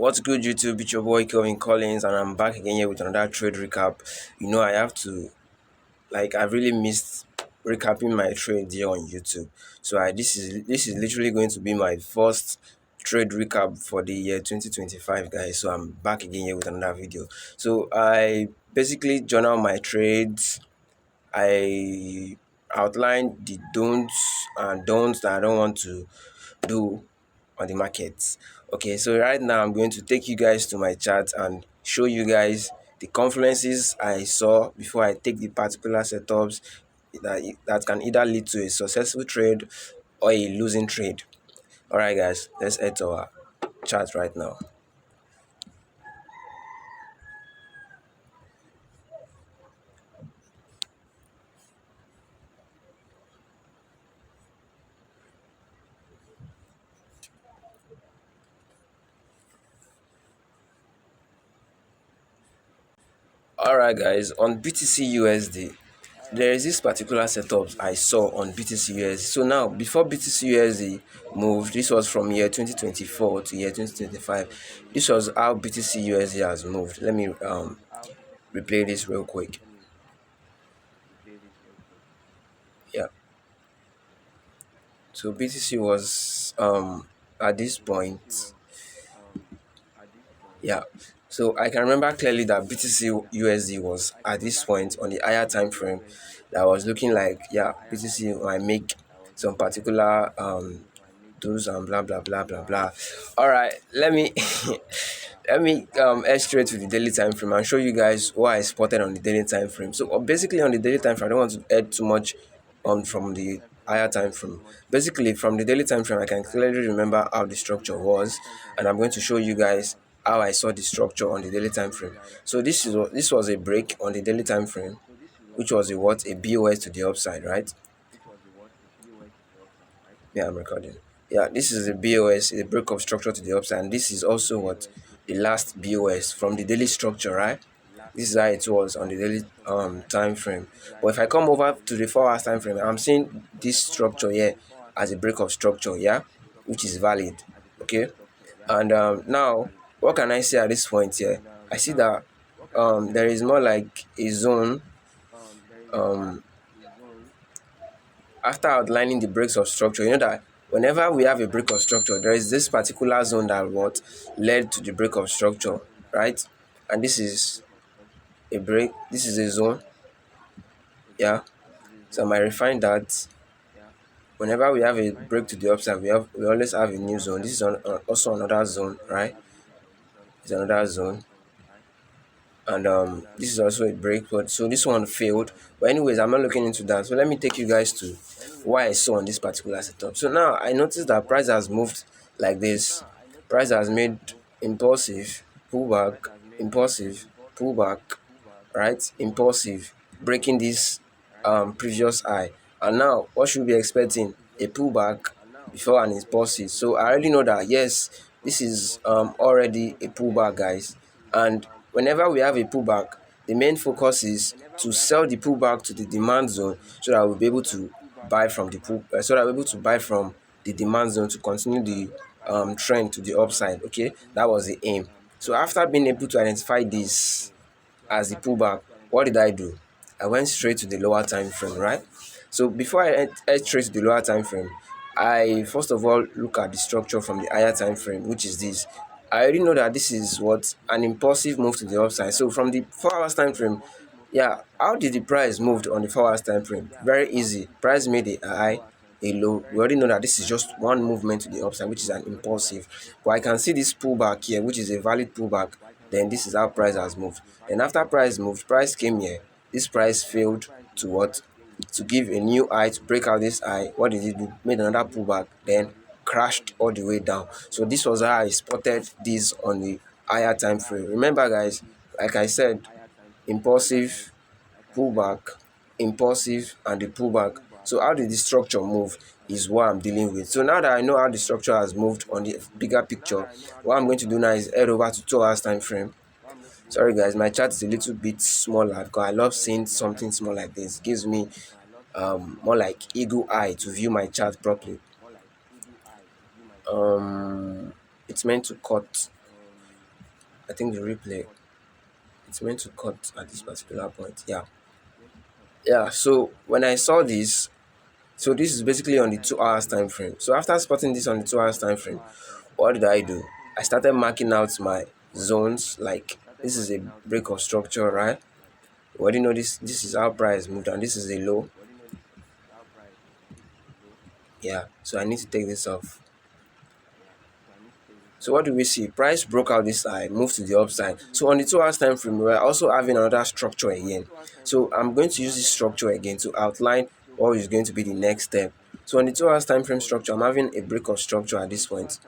What's good, YouTube? It's your boy Kelvin Collins, and I'm back again here with another trade recap. I have to I really missed recapping my trade here on YouTube. So this is literally going to be my first trade recap for the year 2025, guys. So I'm back again here with another video. So I basically journal my trades. I outlined the don'ts that I don't want to do on the markets. Okay, so right now I'm going to take you guys to my chart and show you guys the confluences I saw before I take the particular setups that can either lead to a successful trade or a losing trade. All right, guys, let's head to our chart right now. All right, guys, on BTC USD, there is this particular setup I saw on BTC USD. So now, before BTC USD moved, this was from year 2024 to year 2025. This was how BTC USD has moved. Let me replay this real quick. Yeah. So BTC was at this point. Yeah. So I can remember clearly that BTC USD was at this point on the higher time frame that was looking like, yeah, BTC might make some particular do's and blah blah blah blah blah. All right, let me let me head straight to the daily time frame and show you guys what I spotted on the daily time frame. So basically on the daily time frame, I don't want to add too much on from the higher time frame. Basically from the daily time frame, I can clearly remember how the structure was, and I'm going to show you guys how I saw the structure on the daily time frame. So this was a break on the daily time frame, which was a BOS to the upside, right? Yeah, I'm recording. Yeah, this is a BOS, a break of structure to the upside, and this is also what the last BOS from the daily structure, right? This is how it was on the daily time frame. But if I come over to the 4 hours time frame, I'm seeing this structure here as a break of structure, yeah, which is valid. Okay, and now what can I say at this point here? I see that there is more like a zone um after outlining the breaks of structure. You know that whenever we have a break of structure, there is this particular zone that what led to the break of structure, right? And this is a break, this is a zone, yeah. So I might refine that whenever we have a break to the upside, we always have a new zone. This is also another zone, right? It's another zone, and this is also a break. But so this one failed. But anyways, I'm not looking into that. So let me take you guys to why I saw on this particular setup. So now I noticed that price has moved like this. Price has made impulsive pullback, impulsive pullback, right? Impulsive, breaking this previous high. And now what should we be expecting? A pullback before an impulsive. So I already know that yes, this is already a pullback, guys. And whenever we have a pullback, the main focus is to sell the pullback to the demand zone so that we'll be able to buy from so that we're able to buy from the demand zone to continue the trend to the upside. Okay, that was the aim. So after being able to identify this as the pullback, what did I do? I went straight to the lower time frame, right? So before I head straight to the lower time frame, I first of all look at the structure from the higher time frame, which is this. I already know that this is what an impulsive move to the upside. So from the 4 hours time frame, yeah, how did the price moved on the 4 hours time frame? Very easy. Price made a high, a low. We already know that this is just one movement to the upside, which is an impulsive. But I can see this pullback here, which is a valid pullback. Then this is how price has moved. Then after price moved, price came here. This price failed to what? To give a new high, to break out this high. What did it do? Made another pullback, then crashed all the way down. So this was how I spotted this on the higher time frame. Remember, guys, like I said, impulsive, pullback, impulsive, and the pullback. So how did the structure move is what I'm dealing with. So now that I know how the structure has moved on the bigger picture, what I'm going to do now is head over to 2 hours time frame. Sorry guys, my chart is a little bit smaller because I love seeing something small like this. It gives me more like eagle eye to view my chart properly. It's meant to cut. I think the replay, it's meant to cut at this particular point. Yeah. So when I saw this, so this is basically on the 2 hours time frame. So after spotting this on the 2 hours time frame, what did I do? I started marking out my zones. Like, this is a break of structure, right? We already know this is how price moved, and this is a low. Yeah, so I need to take this off. So what do we see? Price broke out this side, moved to the upside. So on the 2 hours time frame, we're also having another structure again. So I'm going to use this structure again to outline what is going to be the next step. So on the 2 hours time frame structure, I'm having a break of structure at this point.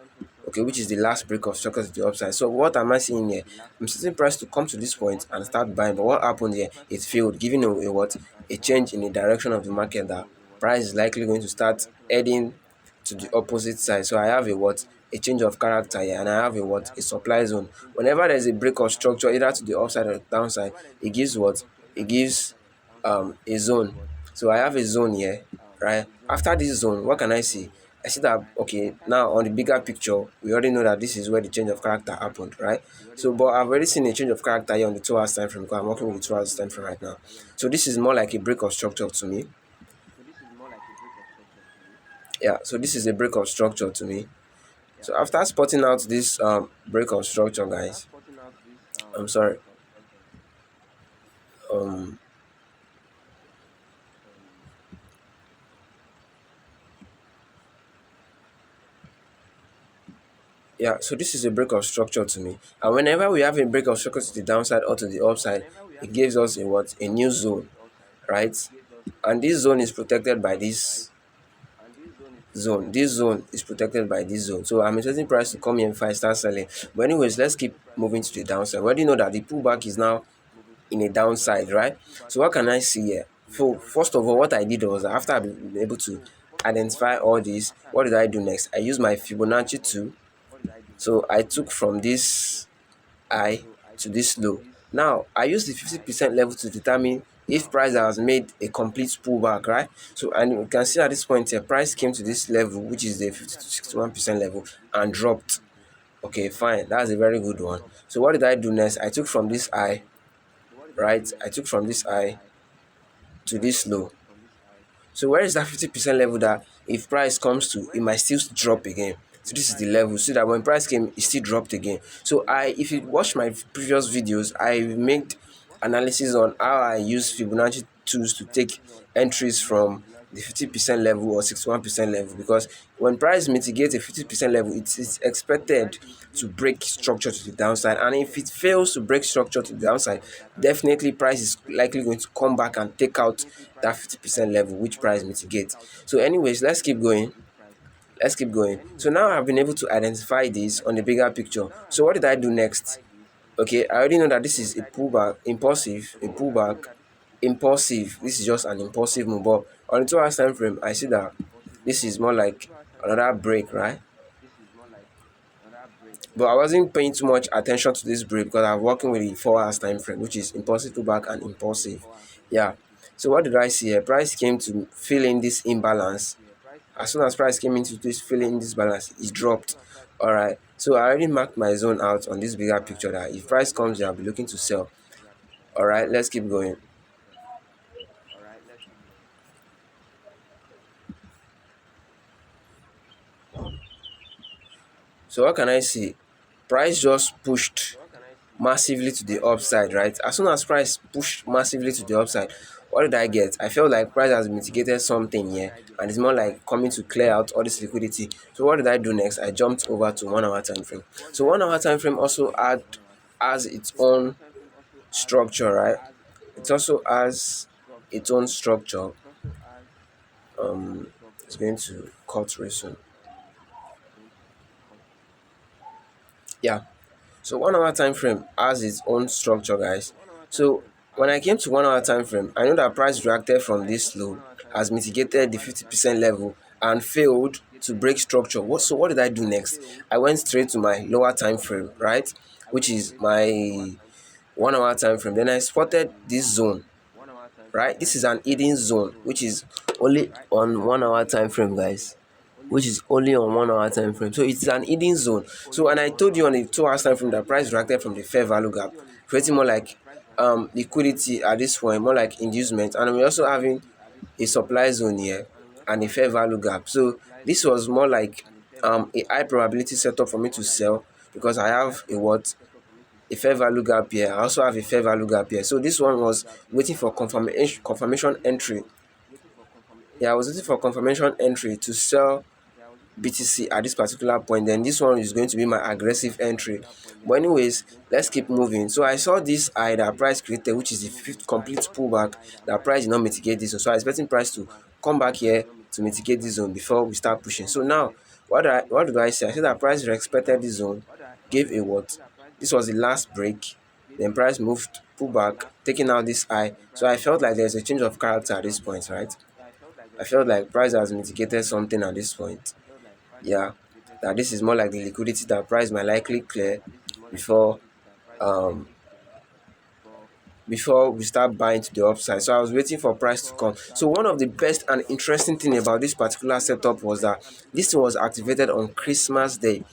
Okay, which is the last break of structure to the upside. So what am I seeing here? I'm setting price to come to this point and start buying. But what happened here? It failed, giving a what? A change in the direction of the market, that price is likely going to start heading to the opposite side. So I have a what? A change of character here, and I have a what? A supply zone. Whenever there's a break of structure, either to the upside or the downside, it gives what? It gives a zone. So I have a zone here, right? After this zone, what can I see? I see that, okay, now on the bigger picture, we already know that this is where the change of character happened, right? So, but I've already seen a change of character here on the 2 hours time frame, because I'm working with the 2 hours time frame right now. So this is more like a break of structure to me. Yeah, so this is a break of structure to me. So after spotting out this break of structure, guys, I'm sorry. Um, yeah, so this is a break of structure to me. And whenever we have a break of structure to the downside or to the upside, it gives us a what? A new zone, right? And this zone is protected by this zone. This zone is protected by this zone. So I'm expecting price to come here if I start selling. But anyways, let's keep moving to the downside. We already know that the pullback is now in a downside, right? So what can I see here? So first of all, what I did was, after I've been able to identify all this, what did I do next? I used my Fibonacci tool. So I took from this high to this low. Now I use the 50% level to determine if price has made a complete pullback, right? So, and you can see at this point here, price came to this level, which is the 50 to 61% level, and dropped. Okay, fine, that's a very good one. So what did I do next? I took from this high, right? I took from this high to this low. So where is that 50% level that if price comes to, it might still drop again? So this is the level. So that when price came, it still dropped again. So if you watch my previous videos, I made analysis on how I use Fibonacci tools to take entries from the 50% level or 61% level, because when price mitigates a 50% level, it's expected to break structure to the downside, and if it fails to break structure to the downside, definitely price is likely going to come back and take out that 50% level which price mitigates. So anyways, let's keep going. So now I've been able to identify this on the bigger picture. So what did I do next? Okay, I already know that this is a pullback, impulsive, a pullback, impulsive. This is just an impulsive move. But on the 2 hours time frame, I see that this is more like another break, right? But I wasn't paying too much attention to this break because I'm working with the 4 hours time frame, which is impulsive pullback and impulsive. Yeah. So what did I see here? Price came to fill in this imbalance. As soon as price came into this filling this balance, it dropped. All right. So I already marked my zone out on this bigger picture that if price comes here, I'll be looking to sell. All right. Let's keep going. So what can I see? Price just pushed massively to the upside, right? As soon as price pushed massively to the upside, what did I get? I felt like price has mitigated something here, and it's more like coming to clear out all this liquidity. So what did I do next? I jumped over to 1 hour time frame. So 1 hour time frame also has its own structure, right? It also has its own structure. It's going to cut very soon. Yeah. So 1 hour time frame has its own structure, guys. So when I came to 1 hour time frame, I know that price reacted from this low, has mitigated the 50% level and failed to break structure. So what did I do next? I went straight to my lower time frame, right? Which is my 1 hour time frame. Then I spotted this zone, right? This is an hidden zone, which is only on 1 hour time frame, guys. which is only on 1 hour time frame. So it's an hidden zone. So and I told you on the 2 hours time frame that price reacted from the fair value gap, creating more like liquidity at this point, more like inducement. And we're also having a supply zone here and a fair value gap. So this was more like a high probability setup for me to sell because I have a what, a fair value gap here. I also have a fair value gap here. So this one was waiting for confirmation entry. Yeah, I was waiting for confirmation entry to sell BTC at this particular point. Then this one is going to be my aggressive entry. But anyways, let's keep moving. So I saw this high that price created, which is the fifth complete pullback. That price did not mitigate this. So I was expecting price to come back here to mitigate this zone before we start pushing. So now, what do I say? I said that price respected this zone, gave a what? This was the last break. Then price moved, pull back, taking out this high. So I felt like there's a change of character at this point, right? I felt like price has mitigated something at this point. Yeah, that this is more like the liquidity that price might likely clear before um before we start buying to the upside. So I was waiting for price to come. So one of the best and interesting thing about this particular setup was that this thing was activated on Christmas Day.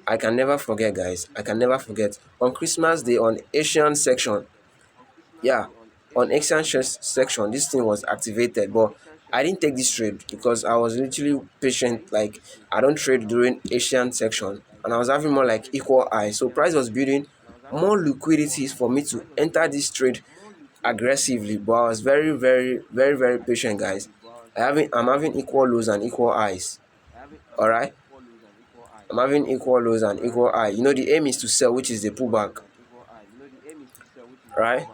I can never forget, guys. I can never forget. On Christmas Day on Asian section, yeah, on section, this thing was activated, but I didn't take this trade because I was literally patient. Like I don't trade during Asian section, and I was having more like equal high. So price was building more liquidities for me to enter this trade aggressively, but I was very patient, guys. I'm having equal lows and equal highs. All right, I'm having equal lows and equal high. You know the aim is to sell, which is the pullback, right?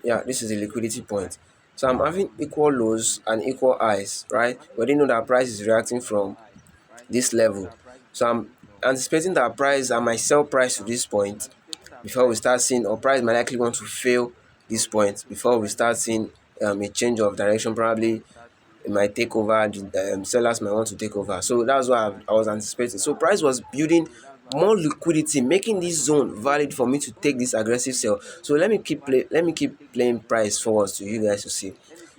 Yeah, this is the liquidity point. So I'm having equal lows and equal highs, right? But you know that price is reacting from this level. So I'm anticipating that price, I might sell price to this point before we start seeing, or price might likely want to fail this point before we start seeing a change of direction. Probably it might take over, the sellers might want to take over. So that's what I was anticipating. So price was building more liquidity, making this zone valid for me to take this aggressive sell. So let me keep playing price forwards to you guys to see.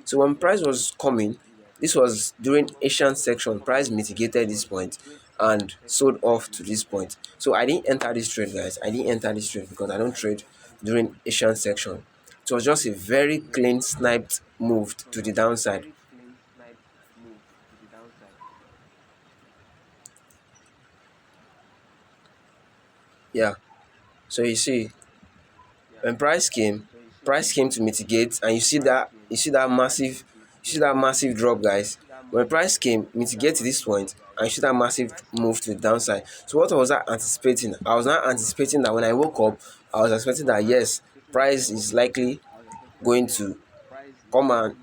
So when price was coming, this was during Asian section, price mitigated this point and sold off to this point. So I didn't enter this trade, guys. I didn't enter this trade because I don't trade during Asian section. It was just a very clean sniped move to the downside. Yeah. So when price came to mitigate, and you see that massive drop, guys. When price came, mitigate to this point, and you see that massive move to the downside. So what was I anticipating? I was not anticipating that when I woke up, I was expecting that yes, price is likely going to come and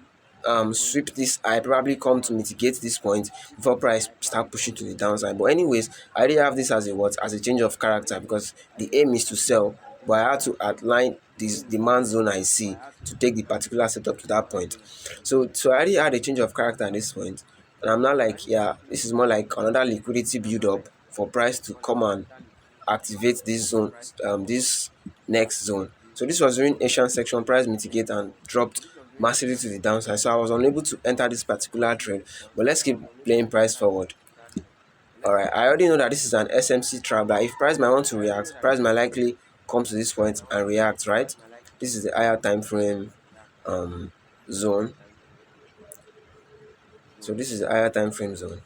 sweep this. I probably come to mitigate this point before price start pushing to the downside. But anyways, I already have this as a what, as a change of character, because the aim is to sell, but I had to outline this demand zone I see to take the particular setup to that point. So I already had a change of character at this point, and I'm not like, yeah, this is more like another liquidity build up for price to come and activate this zone, this next zone. So this was during Asian section, price mitigate and dropped massively to the downside. So I was unable to enter this particular trade. But let's keep playing price forward. Alright, I already know that this is an SMC trap, but if price might want to react, price might likely come to this point and react, right? This is the higher time frame zone. So this is the higher time frame zone.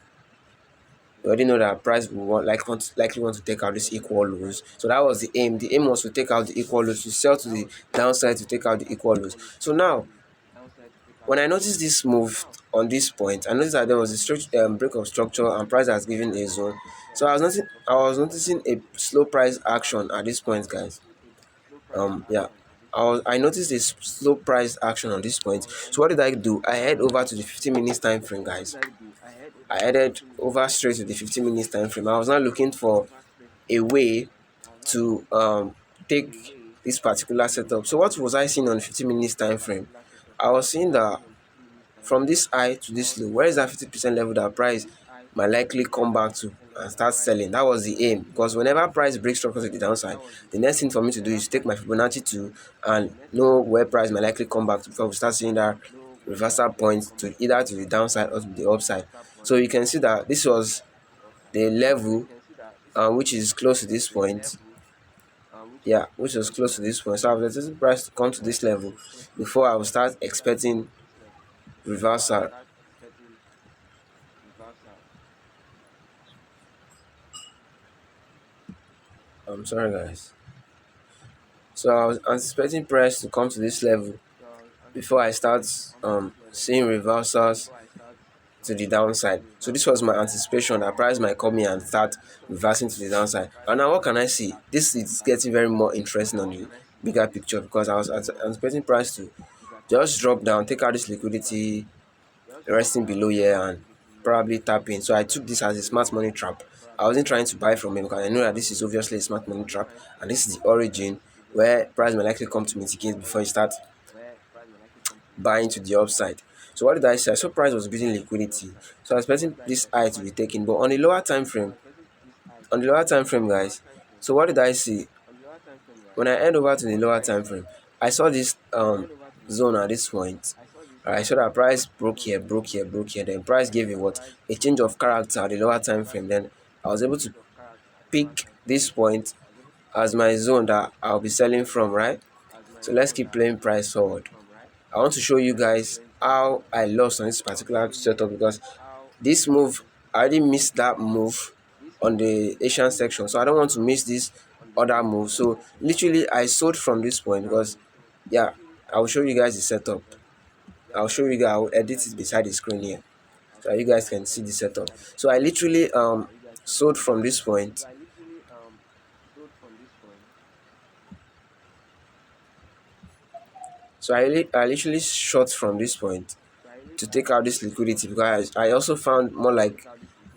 You already know that price will likely want to take out this equal lows. So that was the aim. The aim was to take out the equal lows, to sell to the downside to take out the equal lows. So now, when I noticed this move on this point, I noticed that there was a break of structure and price has given a zone. So I was noticing a slow price action at this point, guys. Yeah. I noticed a slow price action on this point. So what did I do? I head over to the 15 minutes time frame, guys. I headed over straight to the 15 minutes time frame. I was not looking for a way to take this particular setup. So what was I seeing on the 15 minutes time frame? I was seeing that from this high to this low, where is that 50% level that price might likely come back to and start selling? That was the aim, because whenever price breaks structure to the downside, the next thing for me to do is take my Fibonacci 2 and know where price might likely come back to before we start seeing that reversal point to either to the downside or to the upside. So you can see that this was the level which is close to this point. Yeah, which was close to this point. So I was expecting price to come to this level before I will start expecting reversal. I'm sorry guys. So I was anticipating price to come to this level before I start seeing reversals to the downside. So this was my anticipation that price might come in and start reversing to the downside. And now what can I see? This is getting very more interesting on the bigger picture because I was anticipating price to just drop down, take out this liquidity resting below here and probably tap in. So I took this as a smart money trap. I wasn't trying to buy from him because I know that this is obviously a smart money trap and this is the origin where price may likely come to mitigate before you start buying to the upside. So what did I say? I saw price was building liquidity. So I was expecting this high to be taken, but on the lower time frame, guys. So what did I see? When I head over to the lower time frame, I saw this zone at this point. I saw that price broke here, broke here, broke here. Then price gave a what? A change of character at the lower time frame. Then I was able to pick this point as my zone that I'll be selling from, right? So let's keep playing price forward. I want to show you guys how I lost on this particular setup because this move, I already missed that move on the Asian section. So I don't want to miss this other move. So literally I sold from this point because yeah, I'll show you guys the setup. I'll show you guys, I'll edit it beside the screen here. So you guys can see the setup. So I literally sold from this point. So I literally short from this point to take out this liquidity because I also found more like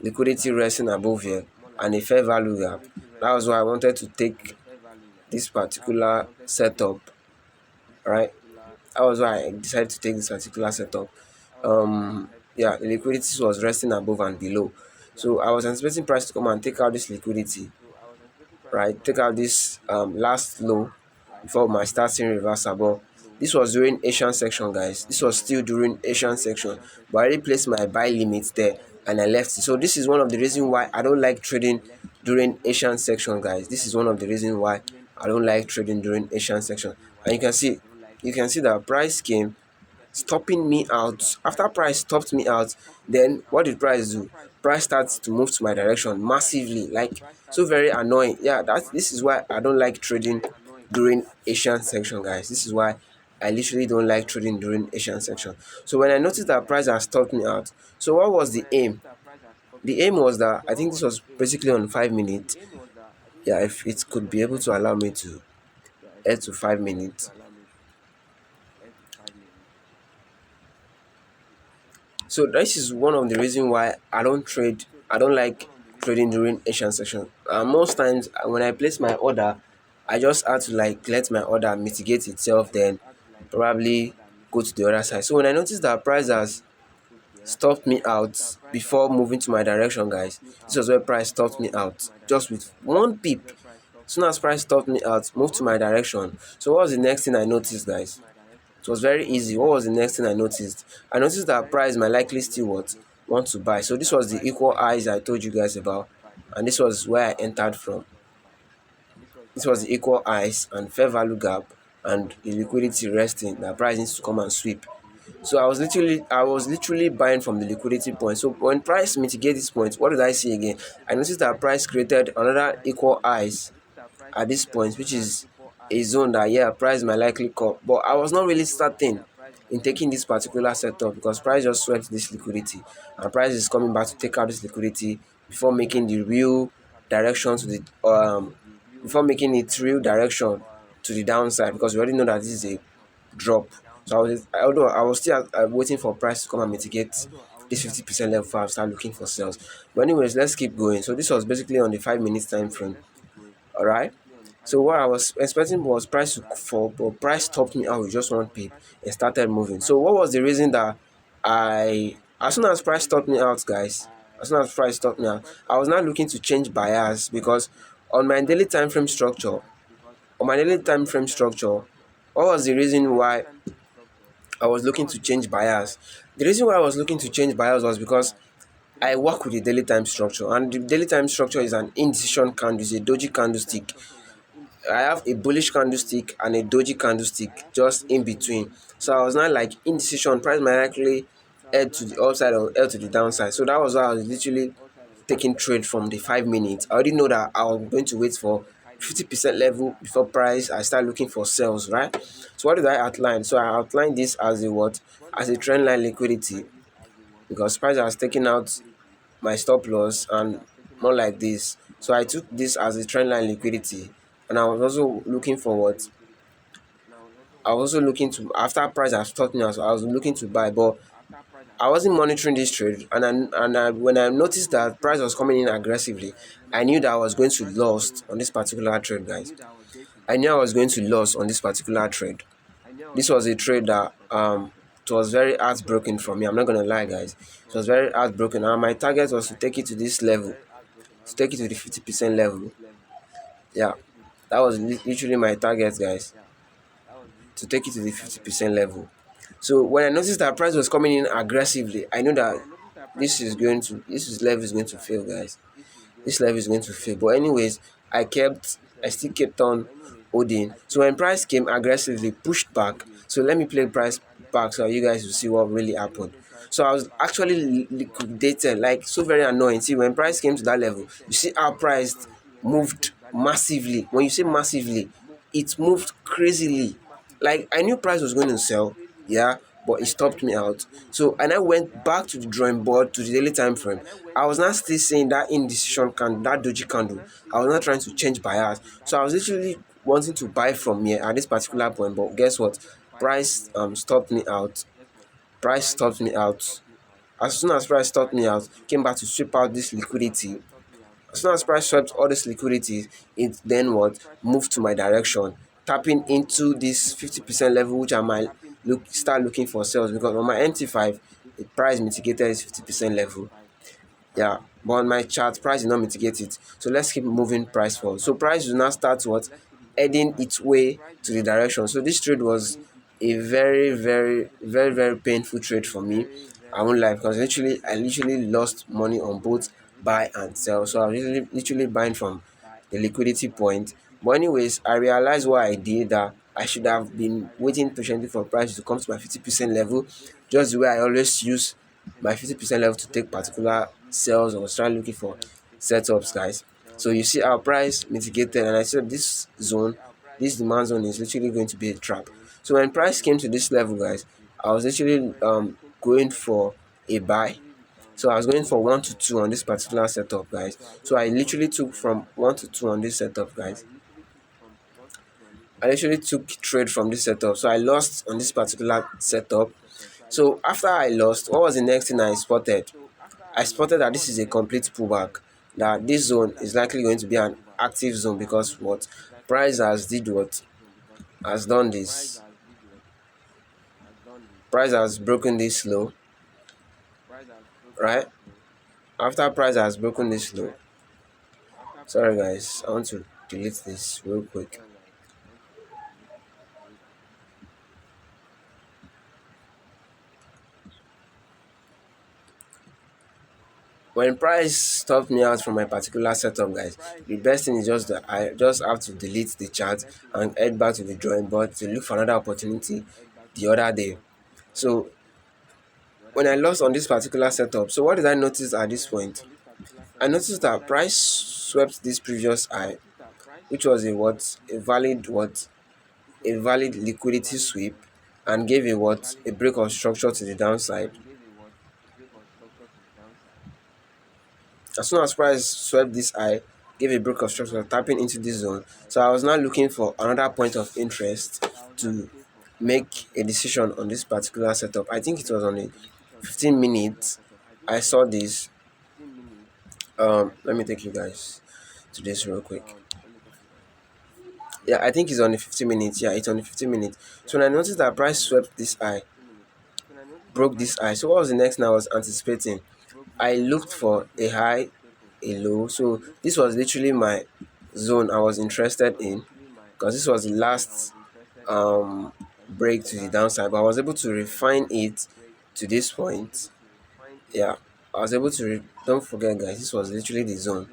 liquidity resting above here and a fair value gap. That was why I wanted to take this particular setup, right? That was why I decided to take this particular setup. Yeah, the liquidity was resting above and below. So I was anticipating price to come and take out this liquidity, right? Take out this last low before my start seeing reversal. But this was during Asian section, guys. This was still during Asian section, but I already placed my buy limit there and I left it. So this is one of the reasons why I don't like trading during Asian section, guys. This is one of the reasons why I don't like trading during Asian section. And you can see that price came stopping me out. After price stopped me out, then what did price do? Price starts to move to my direction massively, like so very annoying. Yeah, this is why I don't like trading during Asian section, guys. This is why I literally don't like trading during Asian section. So when I noticed that price has stopped me out, so what was the aim? The aim was that I think this was basically on 5 minutes. Yeah, if it could be able to allow me to head to 5 minutes. So this is one of the reasons why I don't like trading during Asian section. Most times when I place my order, I just had to like let my order mitigate itself, then probably go to the other side. So when I noticed that price has stopped me out before moving to my direction, guys, this was where price stopped me out just with one pip. As soon as price stopped me out, moved to my direction. So what was the next thing I noticed, guys? It was very easy. What was the next thing I noticed? I noticed that price might likely still want to buy. So this was the equal highs I told you guys about, and this was where I entered from. This was the equal highs and fair value gap and the liquidity resting that price needs to come and sweep. So I was literally buying from the liquidity point. So when price mitigate this point, what did I see again? I noticed that price created another equal highs at this point, which is a zone that yeah, price might likely come. But I was not really certain in taking this particular setup because price just swept this liquidity and price is coming back to take out this liquidity before making the real direction to the before making its real direction to the downside because we already know that this is a drop. So although I was still waiting for price to come and mitigate this 50% level before I start looking for sales. But anyways, let's keep going. So this was basically on the 5 minutes time frame. All right. So what I was expecting was price to fall, but price stopped me out with just one pip and started moving. So what was the reason that as soon as price stopped me out, guys, as soon as price stopped me out, I was not looking to change bias because on my daily time frame structure, what was the reason why I was looking to change bias. The reason why I was looking to change bias was because I work with a daily time structure, and the daily time structure is an indecision candle, is a doji candlestick. I have a bullish candlestick and a doji candlestick just in between. So I was not like indecision, price might likely head to the upside or head to the downside. So that was why I was literally taking trade from the 5 minutes. I already know that I was going to wait for 50% level before price. I start looking for sales, right? So what did I outline? So I outlined this as a what? As a trend line liquidity, because price has taken out my stop loss and more like this. So I took this as a trend line liquidity, and I was also looking for what? I was also looking to, after price has taught me, I was looking to buy, but I wasn't monitoring this trade, and when I noticed that price was coming in aggressively, I knew that I was going to lose on this particular trade, guys. I knew I was going to lose on this particular trade. This was a trade that it was very heartbroken for me. I'm not gonna lie, guys. It was very heartbroken, and my target was to take it to this level, to take it to the 50% level. Yeah, that was literally my target, guys, to take it to the 50% level. So when I noticed that price was coming in aggressively, I knew that this level is going to fail, guys. This level is going to fail. But anyways, I still kept on holding. So when price came aggressively, pushed back. So let me play price back so you guys will see what really happened. So I was actually liquidated, like so very annoying. See, when price came to that level, you see how price moved massively. When you say massively, it moved crazily. Like I knew price was going to sell, yeah, but it stopped me out. So and I went back to the drawing board to the daily time frame. I was not still saying that indecision candle, that doji candle. I was not trying to change bias. So I was literally wanting to buy from here at this particular point. But guess what? Price stopped me out. Price stopped me out. As soon as price stopped me out, came back to sweep out this liquidity. As soon as price swept all this liquidity, it then what moved to my direction, tapping into this 50% level, which I might start looking for sales, because on my MT5, the price mitigated this 50% level. Yeah, but on my chart, price did not mitigate it. So let's keep moving price forward. So price will now start what? Heading its way to the direction. So this trade was a very, very, very, very painful trade for me. I won't lie, because I literally lost money on both buy and sell. So I was literally buying from the liquidity point. But anyways, I realized what I did, that I should have been waiting patiently for price to come to my 50% level, just the way I always use my 50% level to take particular sales or start looking for setups, guys. So you see our price mitigated, and I said this zone, this demand zone is literally going to be a trap. So when price came to this level, guys, I was literally going for a buy. So I was going for 1 to 2 on this particular setup, guys. So I literally took from 1 to 2 on this setup, guys. I literally took trade from this setup. So I lost on this particular setup. So after I lost, what was the next thing I spotted? I spotted that this is a complete pullback. That this zone is likely going to be an active zone, because what price has did what has done this. Price has broken this low, right? After price has broken this low. Sorry guys, I want to delete this real quick. When price stopped me out from my particular setup, guys, the best thing is just that I just have to delete the chart and head back to the drawing board to look for another opportunity the other day. So when I lost on this particular setup, so what did I notice at this point? I noticed that price swept this previous high, which was a valid liquidity sweep, and gave a break of structure to the downside. As soon as price swept this high, gave a break of structure, tapping into this zone. So I was now looking for another point of interest to make a decision on this particular setup. I think it was on a 15 minutes. I saw this. Let me take you guys to this real quick. Yeah, I think it's on the 15 minutes. Yeah, it's on the 15 minutes. So when I noticed that price swept this high, broke this high. So what was the next thing I was anticipating? I looked for a high, a low. So this was literally my zone I was interested in, because this was the last break to the downside, but I was able to refine it to this point. Yeah, I was able to. Don't forget, guys, this was literally the zone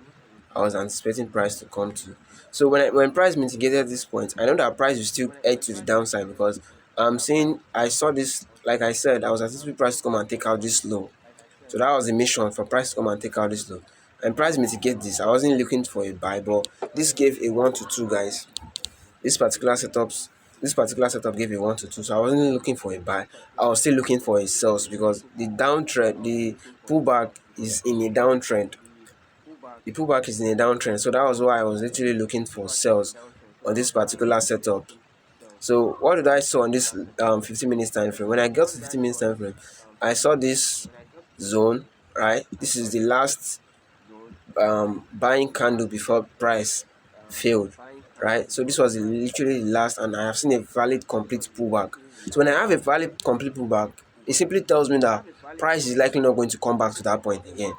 I was anticipating price to come to. So when price mitigated this point, I know that price will still head to the downside because I'm saying I saw this. Like I said, I was anticipating price to come and take out this low. So that was the mission for price to come and take out this low. And price mitigate this. I wasn't looking for a buy, but this gave a 1 to 2, guys. This particular setups this particular setup gave a 1 to 2. So I wasn't looking for a buy. I was still looking for a sales because the pullback is in a downtrend. The pullback is in a downtrend. So that was why I was literally looking for sales on this particular setup. So what did I saw on this 15 minutes time frame? When I got to 15 minutes time frame, I saw this zone, right? This is the last buying candle before price failed, right? So this was literally the last, and I have seen a valid complete pullback. So when I have a valid complete pullback, it simply tells me that price is likely not going to come back to that point again,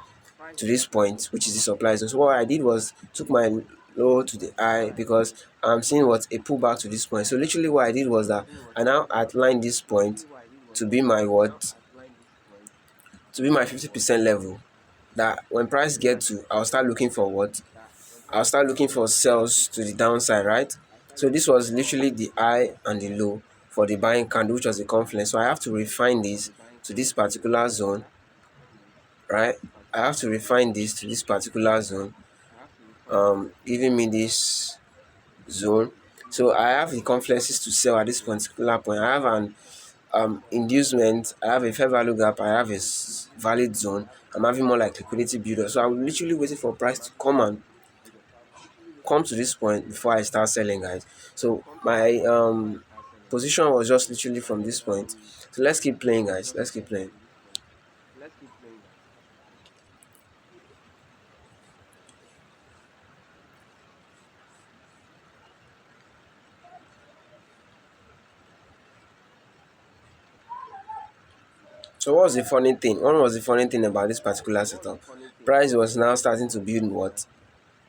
to this point, which is the supply zone. So what I did was took my low to the high because I'm seeing what a pullback to this point. So literally what I did was that I now outlined this point to be my what to be my 50% level. That when price get to, I'll start looking for what I'll start looking for sales to the downside, right? So this was literally the high and the low for the buying candle, which was the confluence. So I have to refine this to this particular zone, right? I have to refine this to this particular zone, giving me this zone. So I have the confluences to sell at this particular point. I have an inducement, I have a fair value gap, I have a valid zone. I'm having more like liquidity builder. So I'm literally waiting for price to come to this point before I start selling, guys. So my position was just literally from this point. So let's keep playing, guys. Let's keep playing. So what was the funny thing? What was the funny thing about this particular setup? Price was now starting to build what?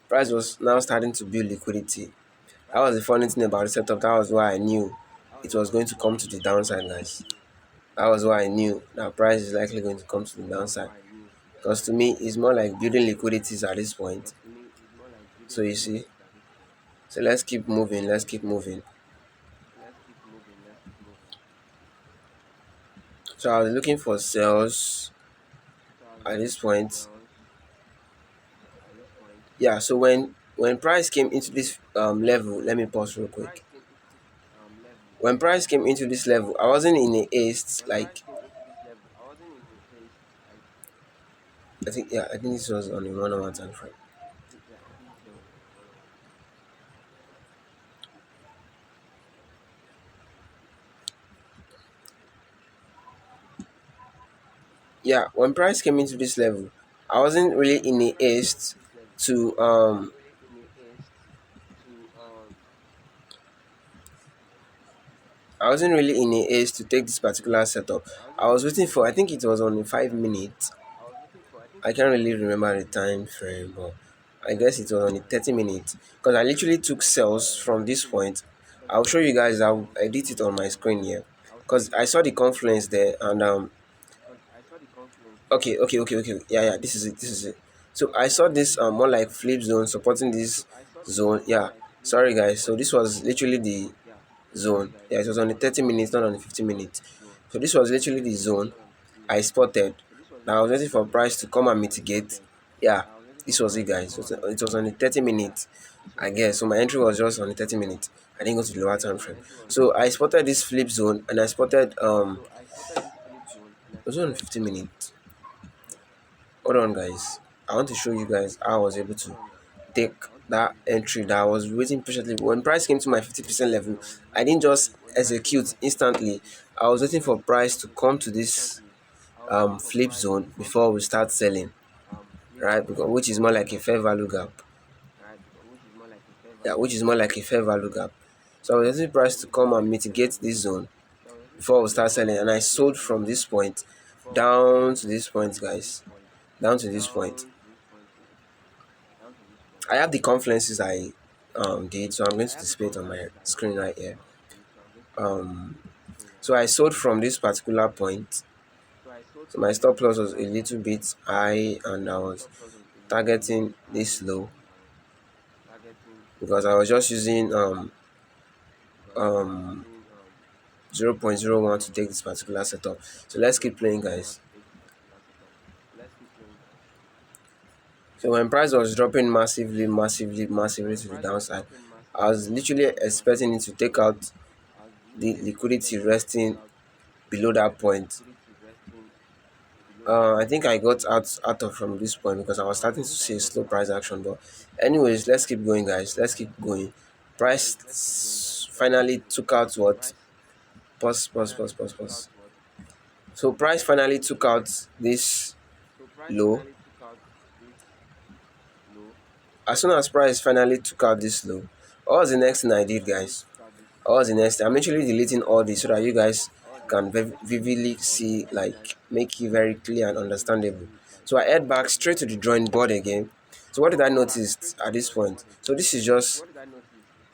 Price was now starting to build liquidity. That was the funny thing about the setup. That was why I knew it was going to come to the downside, guys. That was why I knew that price is likely going to come to the downside. Because to me, it's more like building liquidities at this point. So you see, so let's keep moving. Let's keep moving. So I was looking for sales at this point. Yeah. So when price came into this level, let me pause real quick. When price came into this level, I wasn't in a haste. Like I think this was on a 1 hour time frame. Yeah. When price came into this level, I wasn't really in a haste to I wasn't really in a haste to take this particular setup. I was waiting for, I think it was only 5 minutes. I can't really remember the time frame, but I guess it was only 30 minutes. Because I literally took cells from this point. I'll show you guys, I'll edit it on my screen here. Because I saw the confluence there, and okay. Yeah, this is it. This is it. So I saw this more like flip zone supporting this zone. Yeah. Sorry guys. So this was literally the zone. Yeah, it was only 30 minutes, not only 15 minutes. So this was literally the zone I spotted. Now I was waiting for price to come and mitigate. Yeah, this was it, guys. It was only 30 minutes, I guess. So my entry was just only 30 minutes. I didn't go to the lower time frame. So I spotted this flip zone, and I spotted it was only 15 minutes. Hold on, guys. I want to show you guys how I was able to take that entry that I was waiting patiently. When price came to my 50% level, I didn't just execute instantly. I was waiting for price to come to this flip zone before we start selling, right? Because which is more like a fair value gap. Yeah, which is more like a fair value gap. So I was waiting price to come and mitigate this zone before we start selling, and I sold from this point down to this point, guys. Down to this point. I have the confluences I did, so I'm going to display it on my screen right here. So I sold from this particular point. So my stop loss was a little bit high, and I was targeting this low because I was just using um 0.01 to take this particular setup. So let's keep playing, guys. So when price was dropping massively to the downside, I was literally expecting it to take out the liquidity resting below that point. I think I got out of from this point because I was starting to see a slow price action. But anyways, let's keep going, guys. Let's keep going. Price finally took out what? Pause. So price finally took out this low. As soon as price finally took out this low, what was the next thing I did, guys? What was the next thing? I'm actually deleting all this so that you guys can vividly see, like, make it very clear and understandable. So I head back straight to the drawing board again. So what did I notice at this point? So this is just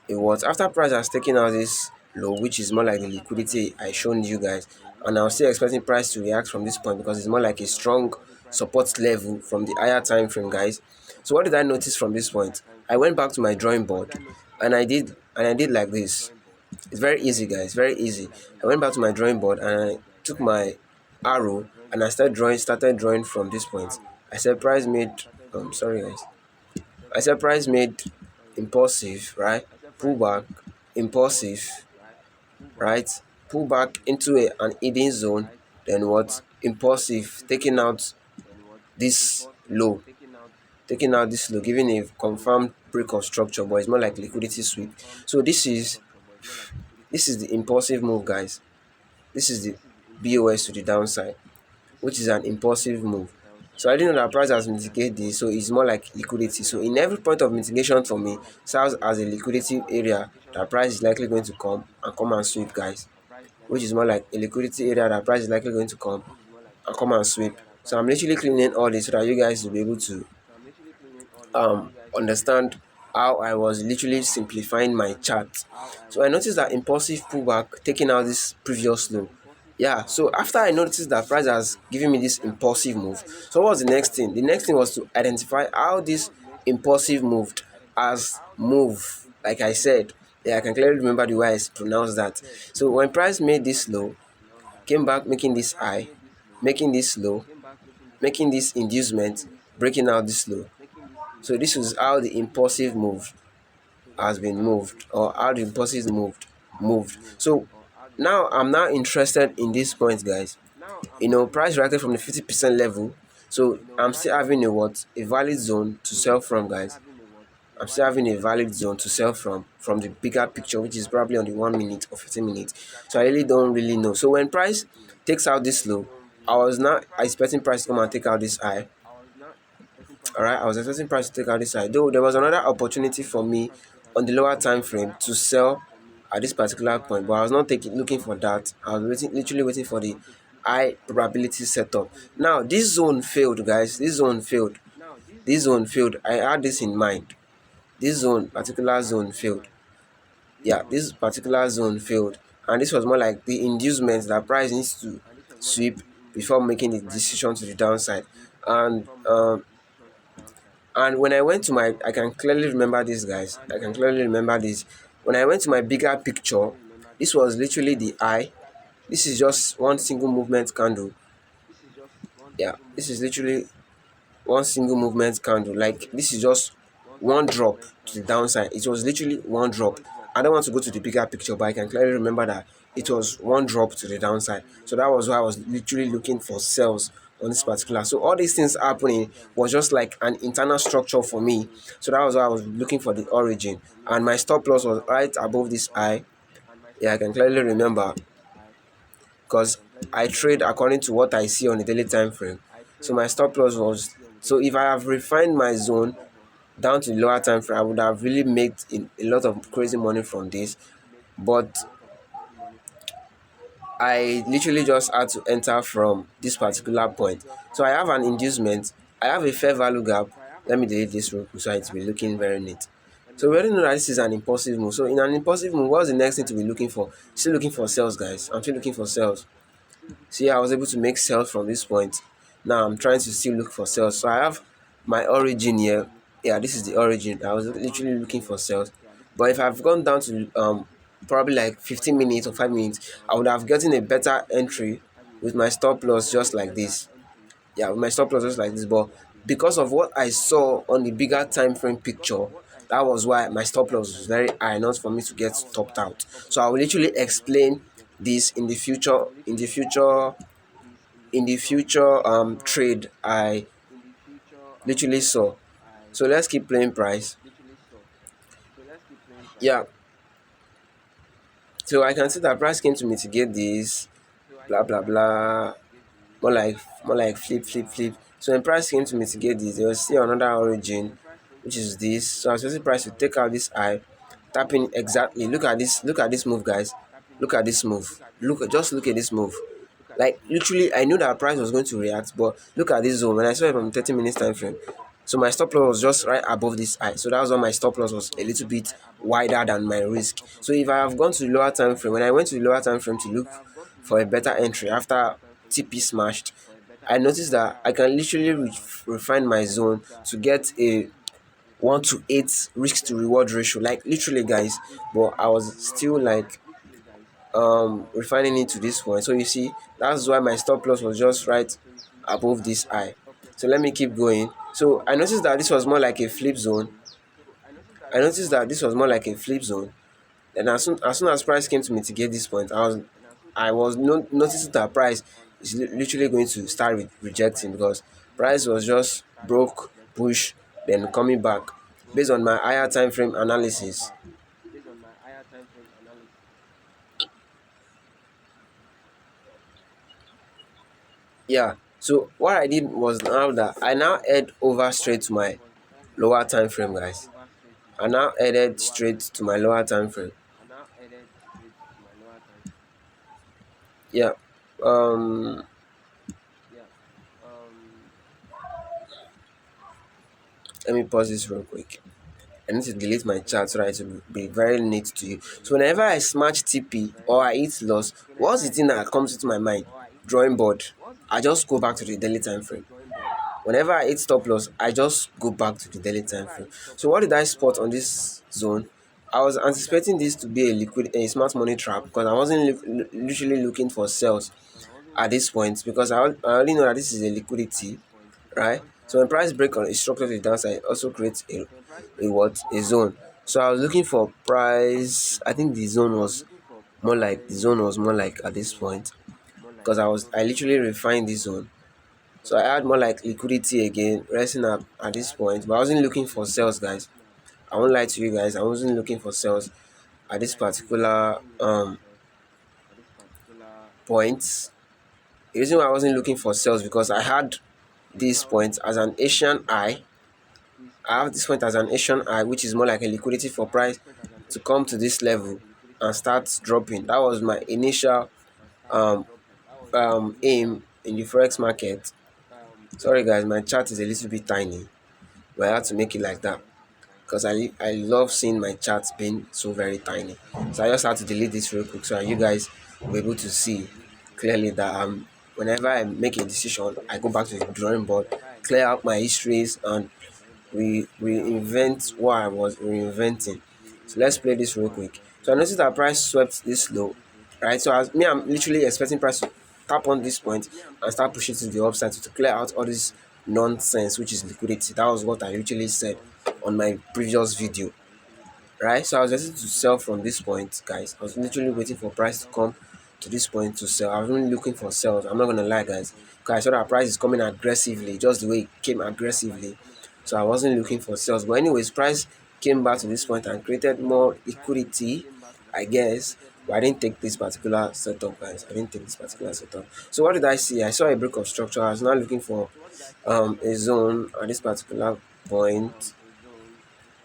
a what? After price has taken out this low, which is more like the liquidity I shown you guys, and I was still expecting price to react from this point because it's more like a strong support level from the higher time frame, guys. So what did I notice from this point? I went back to my drawing board and I did like this. It's very easy, guys, very easy. I went back to my drawing board and I took my arrow and I started drawing from this point. I said price made sorry, guys. I said price made impulsive, right? Pull back, impulsive, right? Pull back into an hidden zone, then what? Impulsive, this low, giving a confirmed break of structure, but it's more like liquidity sweep. So this is the impulsive move, guys. This is the BOS to the downside, which is an impulsive move. So I didn't know that price has mitigated this, so it's more like liquidity. So in every point of mitigation for me serves as a liquidity area that price is likely going to come and sweep, guys. Which is more like a liquidity area that price is likely going to come and sweep. So I'm literally cleaning all this so that you guys will be able to understand how I was literally simplifying my chart. So I noticed that impulsive pullback taking out this previous low. Yeah, so after I noticed that price has given me this impulsive move, so what was the next thing? The next thing was to identify how this impulsive moved as move. Like I said, yeah, I can clearly remember the way I pronounced that. So when price made this low, came back making this high, making this low, making this inducement, breaking out this low. So this is how the impulsive move has been moved, or how the impulsive moved. So now I'm now interested in this point, guys. Price reacted from the 50% level. So I'm still having a valid zone to sell from, guys. I'm still having a valid zone to sell from the bigger picture, which is probably on the 1 minute or 15 minutes. So I really don't really know. So when price takes out this low, I was not expecting price to come and take out this high. Alright, I was expecting price to take out this side. Though there was another opportunity for me on the lower time frame to sell at this particular point, but I was not looking for that. I was literally waiting for the high probability setup. Now this zone failed, guys. This zone failed. I had this in mind. This particular zone failed. Yeah, this particular zone failed, and this was more like the inducement that price needs to sweep before making the decision to the downside. And when I went to I can clearly remember this, guys. I can clearly remember this. When I went to my bigger picture, this was literally the eye. This is just one single movement candle. Yeah, this is literally one single movement candle. Like, this is just one drop to the downside. It was literally one drop. I don't want to go to the bigger picture, but I can clearly remember that it was one drop to the downside. So that was why I was literally looking for sales on this particular. So all these things happening was just like an internal structure for me. So that was why I was looking for the origin. And my stop loss was right above this eye. Yeah, I can clearly remember because I trade according to what I see on the daily time frame. So my stop loss was, so if I have refined my zone down to the lower time frame, I would have really made a lot of crazy money from this. But I literally just had to enter from this particular point. So I have an inducement. I have a fair value gap. Let me delete this real quick so it will be looking very neat. So we already know that this is an impulsive move. So in an impulsive move, what's the next thing to be looking for? Still looking for sales, guys. I'm still looking for sales. See, I was able to make sales from this point. Now I'm trying to still look for sales. So I have my origin here. Yeah, this is the origin. I was literally looking for sales. But if I've gone down to probably like 15 minutes or 5 minutes, I would have gotten a better entry with my stop loss just like this. Yeah, with my stop loss just like this. But because of what I saw on the bigger time frame picture, that was why my stop loss was very high, not for me to get stopped out. So I will literally explain this in the future, trade I literally saw. So let's keep playing price. Yeah, so I can see that price came to mitigate this, blah blah blah, more like flip flip flip. So when price came to mitigate this, there was still another origin, which is this. So I was expecting price to take out this eye, tapping exactly. Look at this move, guys. Look at this move. Just look at this move. Like literally, I knew that price was going to react, but look at this zone. When I saw it from 30 minutes time frame, so my stop loss was just right above this eye. So that was why my stop loss was a little bit wider than my risk. So if I have gone to the lower time frame, when I went to the lower time frame to look for a better entry after TP smashed, I noticed that I can literally refine my zone to get a 1 to 8 risk to reward ratio, like literally, guys. But I was still like refining it to this point. So you see, that's why my stop loss was just right above this eye. So let me keep going. So I noticed that this was more like a flip zone. And as soon as price came to mitigate this point, I was noticing that price is literally going to start rejecting, because price was just broke, push, then coming back based on my higher time frame analysis. Yeah. So what I did was now that I now head over straight to my lower time frame, guys. I now headed straight to my lower time frame. Yeah. Um. Let me pause this real quick. I need to delete my chart so that it will be very neat to you. So whenever I smash TP or I hit loss, what's the thing that comes into my mind? Drawing board. I just go back to the daily time frame. Whenever I hit stop loss, I just go back to the daily time frame. So what did I spot on this zone? I was anticipating this to be a smart money trap, because I wasn't literally looking for sales at this point, because I already know that this is a liquidity, right? So when price break on a structure to the downside, it also creates a zone. So I was looking for price. I think the zone was more like at this point, because I literally refined this zone. So I had more like liquidity again, resting at this point, but I wasn't looking for sales, guys. I won't lie to you guys. I wasn't looking for sales at this particular point. The reason why I wasn't looking for sales, because I had this point as an Asian eye. I have this point as an Asian eye, which is more like a liquidity for price to come to this level and start dropping. That was my initial um, aim in the forex market. Sorry, guys, my chart is a little bit tiny, but I had to make it like that, because I love seeing my charts being so very tiny. So I just had to delete this real quick so that you guys were able to see clearly that whenever I make a decision, I go back to the drawing board, clear out my histories, and reinvent what I was reinventing. So let's play this real quick. So I noticed that price swept this low, right? So I'm literally expecting price to tap on this point and start pushing to the upside to clear out all this nonsense, which is liquidity. That was what I literally said on my previous video, right? So I was ready to sell from this point, guys. I was literally waiting for price to come to this point to sell. I was really looking for sales. I'm not gonna lie, guys, because I saw that price is coming aggressively, just the way it came aggressively. So I wasn't looking for sales. But anyways, price came back to this point and created more liquidity, I guess. But I didn't take this particular setup, guys. I didn't take this particular setup. So what did I see? I saw a break of structure. I was now looking for a zone at this particular point.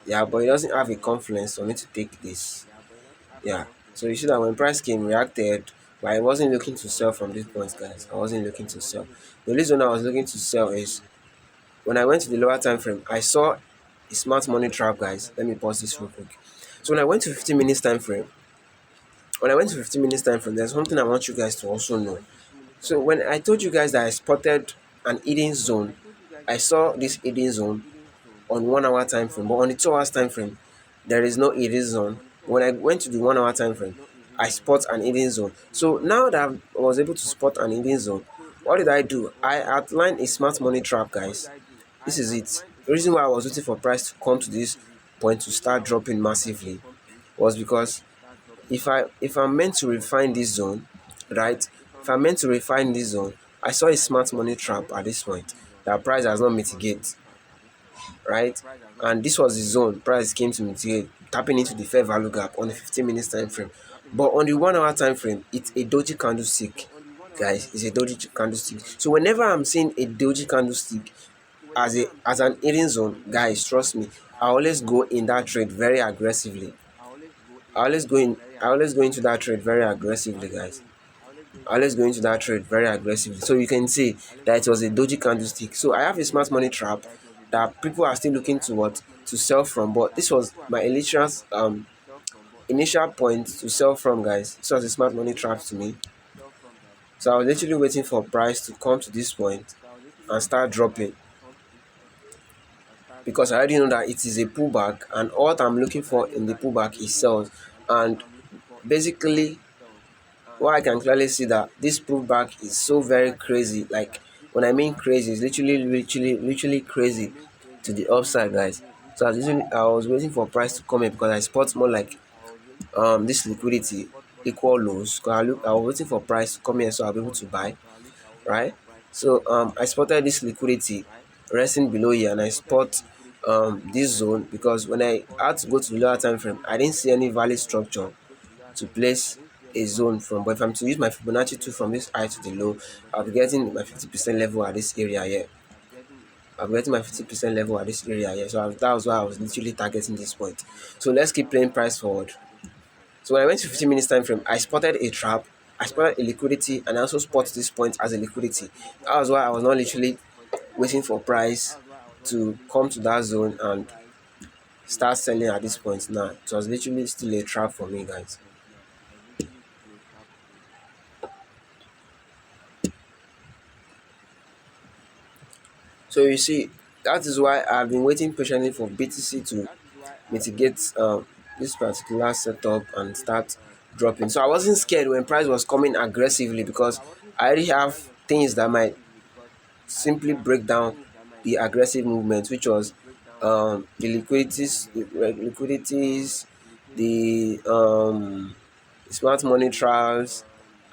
Yeah, but it doesn't have a confluence for me to take this. Yeah. So you see that when price came, reacted, but I wasn't looking to sell from this point, guys. I wasn't looking to sell. The reason I was looking to sell is when I went to the lower time frame, I saw a smart money trap, guys. Let me pause this real quick. So when I went to 15 minutes time frame, there's something I want you guys to also know. So when I told you guys that I spotted an hidden zone, I saw this hidden zone on 1 hour time frame, but on the 2 hours time frame, there is no hidden zone. When I went to the 1 hour time frame, I spot an hidden zone. So now that I was able to spot an hidden zone, what did I do? I outlined a smart money trap, guys. This is it. The reason why I was waiting for price to come to this point to start dropping massively was because if I'm meant to refine this zone, right? If I'm meant to refine this zone, I saw a smart money trap at this point that price has not mitigate, right? And this was the zone price came to mitigate, tapping into the fair value gap on the 15 minutes time frame. But on the 1 hour time frame, it's a doji candlestick, guys. It's a doji candlestick. So whenever I'm seeing a doji candlestick as an hidden zone, guys, trust me, I always go in that trade very aggressively. I always go into that trade very aggressively, guys. I always go into that trade very aggressively. So you can see that it was a doji candlestick. So I have a smart money trap that people are still looking to what to sell from. But this was my initial point to sell from, guys. This was a smart money trap to me. So I was literally waiting for price to come to this point and start dropping, because I already know that it is a pullback, and what I'm looking for in the pullback is sales. And basically, what I can clearly see that this pullback is so very crazy. Like when I mean crazy, it's literally crazy to the upside, guys. So I was waiting for price to come in because I spot more like this liquidity equal lows. Because I was waiting for price to come in so I'll be able to buy, right? So I spotted this liquidity resting below here, and I spot this zone because when I had to go to the lower time frame, I didn't see any valid structure to place a zone from. But if I'm to use my Fibonacci 2 from this high to the low, I'll be getting my 50% level at this area here. I'm getting my 50% level at this area here. So that was why I was literally targeting this point. So let's keep playing price forward. So when I went to 15 minutes time frame, I spotted a trap, I spotted a liquidity, and I also spotted this point as a liquidity. That was why I was not literally waiting for price to come to that zone and start selling at this point. Now it was literally still a trap for me, guys. So you see, that is why I've been waiting patiently for BTC to mitigate this particular setup and start dropping. So I wasn't scared when price was coming aggressively because I already have things that might simply break down the aggressive movement, which was the liquidities, the smart money trials,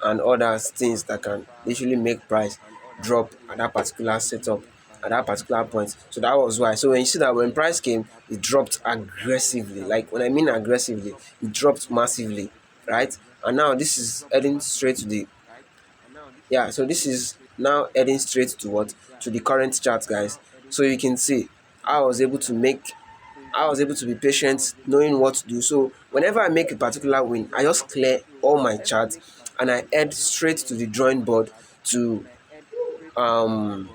and other things that can literally make price drop at that particular setup at that particular point. So that was why. So when you see that when price came, it dropped aggressively. Like when I mean aggressively, it dropped massively, right? And now this is heading straight to the yeah. So this is now heading straight to what to the current chart, guys. So you can see I was able to make I was able to be patient, knowing what to do. So whenever I make a particular win, I just clear all my charts and I head straight to the drawing board to um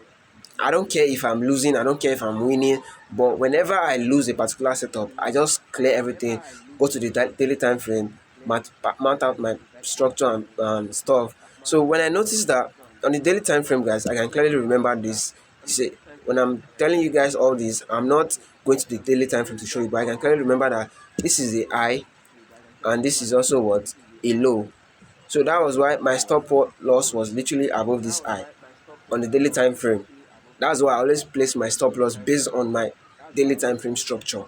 I don't care if I'm losing, I don't care if I'm winning, but whenever I lose a particular setup, I just clear everything, go to the daily time frame, mount out my structure and stuff. So when I notice that on the daily time frame, guys, I can clearly remember this. See, when I'm telling you guys all this, I'm not going to the daily time frame to show you, but I can clearly remember that this is a high and this is also what a low. So that was why my stop loss was literally above this high on the daily time frame. That's why I always place my stop loss based on my daily time frame structure.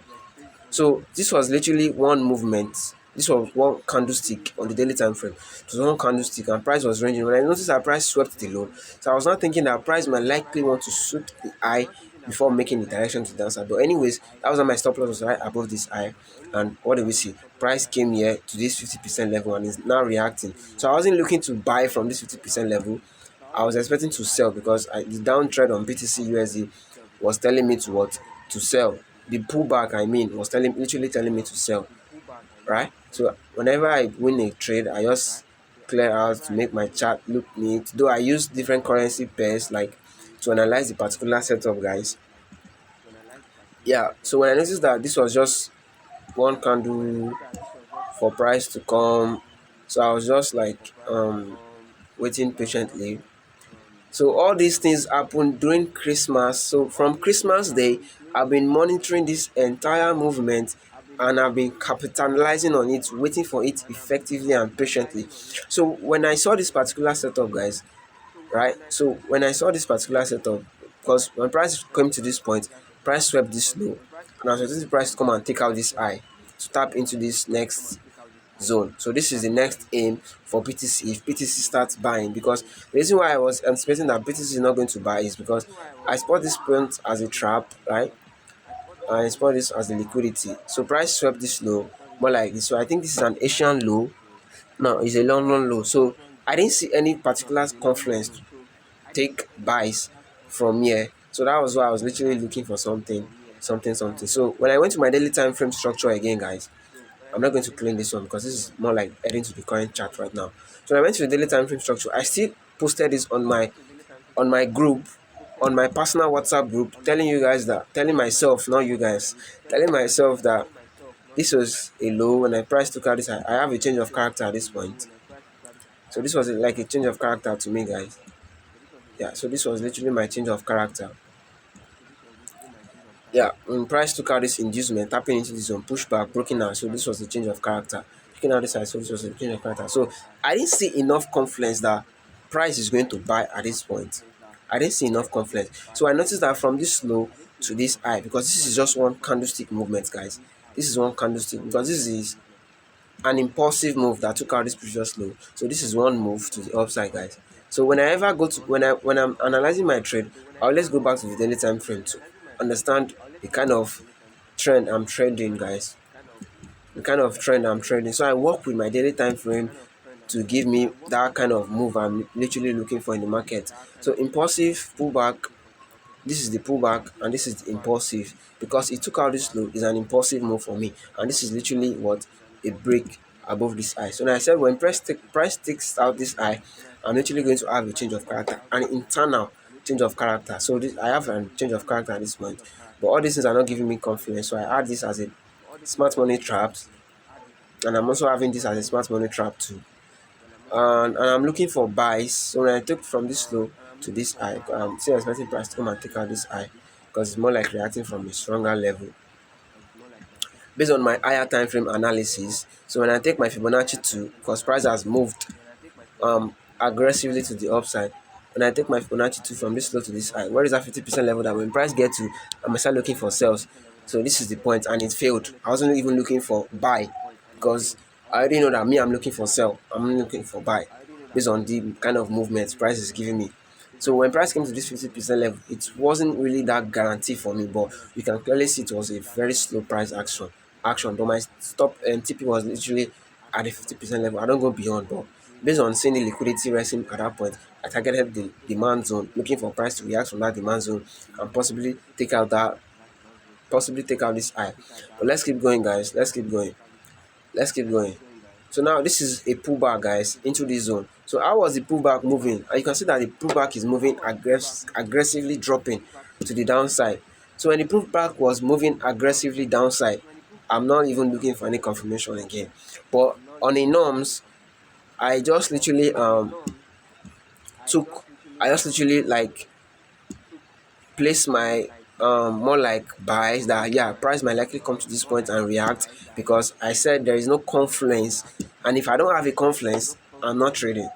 So this was literally one movement. This was one candlestick on the daily time frame. It was one candlestick and price was ranging. When I noticed that price swept the low, so I was not thinking that price might likely want to sweep the high before making the direction to downside. But anyways, that was when my stop loss was right above this high. And what do we see? Price came here to this 50% level and is now reacting. So I wasn't looking to buy from this 50% level. I was expecting to sell because the downtrend on BTC USD was telling me to what to sell. The pullback, I mean, was literally telling me to sell, right? So whenever I win a trade, I just clear out to make my chart look neat. Though I use different currency pairs like to analyze the particular setup, guys. Yeah, so when I noticed that this was just one candle for price to come, so I was just like waiting patiently. So all these things happened during Christmas. So from Christmas Day, I've been monitoring this entire movement and I've been capitalizing on it, waiting for it effectively and patiently. So when I saw this particular setup, guys, right? So when I saw this particular setup, because when price came to this point, price swept this low, and I was expecting the price to come and take out this high to tap into this next zone. So this is the next aim for BTC if BTC starts buying, because the reason why I was anticipating that BTC is not going to buy is because I spot this point as a trap, right? I spot this as the liquidity. So price swept this low more like this. So I think this is an Asian low. No, it's a London low. So I didn't see any particular confluence to take buys from here. So that was why I was literally looking for something. So when I went to my daily time frame structure again, guys, I'm not going to clean this one because this is more like heading to the current chart right now. So when I went to the daily time frame structure, I still posted this on my group, on my personal WhatsApp group, telling you guys that, telling myself, not you guys, telling myself that this was a low. When I price took out this, I have a change of character at this point. So this was like a change of character to me, guys. Yeah, so this was literally my change of character. Yeah, when price took out this inducement, tapping into this one, pushback, broken out. So this was the change of character. Taking out this side, so this was the change of character. So I didn't see enough confidence that price is going to buy at this point. I didn't see enough confidence. So I noticed that from this low to this high, because this is just one candlestick movement, guys. This is one candlestick because this is an impulsive move that took out this previous low. So this is one move to the upside, guys. So when I ever go to when I'm analyzing my trade, I always go back to the daily time frame to understand the kind of trend I'm trading, guys. The kind of trend I'm trading. So I work with my daily time frame to give me that kind of move I'm literally looking for in the market. So impulsive pullback, this is the pullback and this is the impulsive, because it took out this low is an impulsive move for me, and this is literally what a break above this high. So now I said when price takes out this high, I'm literally going to have a change of character, an internal change of character. So this, I have a change of character at this point, but all these things are not giving me confidence, so I add this as a smart money traps, and I'm also having this as a smart money trap too, and I'm looking for buys. So when I took from this low to this high, I'm still expecting price to come and take out this high because it's more like reacting from a stronger level based on my higher time frame analysis. So when I take my Fibonacci 2, because price has moved aggressively to the upside, when I take my Fibonacci 2 from this low to this high, where is that 50% level that when price get to, I must start looking for sales. So this is the point, and it failed. I wasn't even looking for buy because I already know that me, I'm looking for sell. I'm looking for buy based on the kind of movement price is giving me. So when price came to this 50% level, it wasn't really that guarantee for me, but you can clearly see it was a very slow price action. But my stop and TP was literally at the 50% level. I don't go beyond, but based on seeing the liquidity resting at that point, I targeted the demand zone, looking for price to react from that demand zone and possibly take out this high. But let's keep going, guys. Let's keep going. So now this is a pullback, guys, into this zone. So how was the pullback moving? And you can see that the pullback is moving aggressively dropping to the downside. So when the pullback was moving aggressively downside, I'm not even looking for any confirmation again. But on the norms, I just literally took I just literally like place my more like buys that, yeah, price might likely come to this point and react, because I said there is no confluence, and if I don't have a confluence, I'm not trading.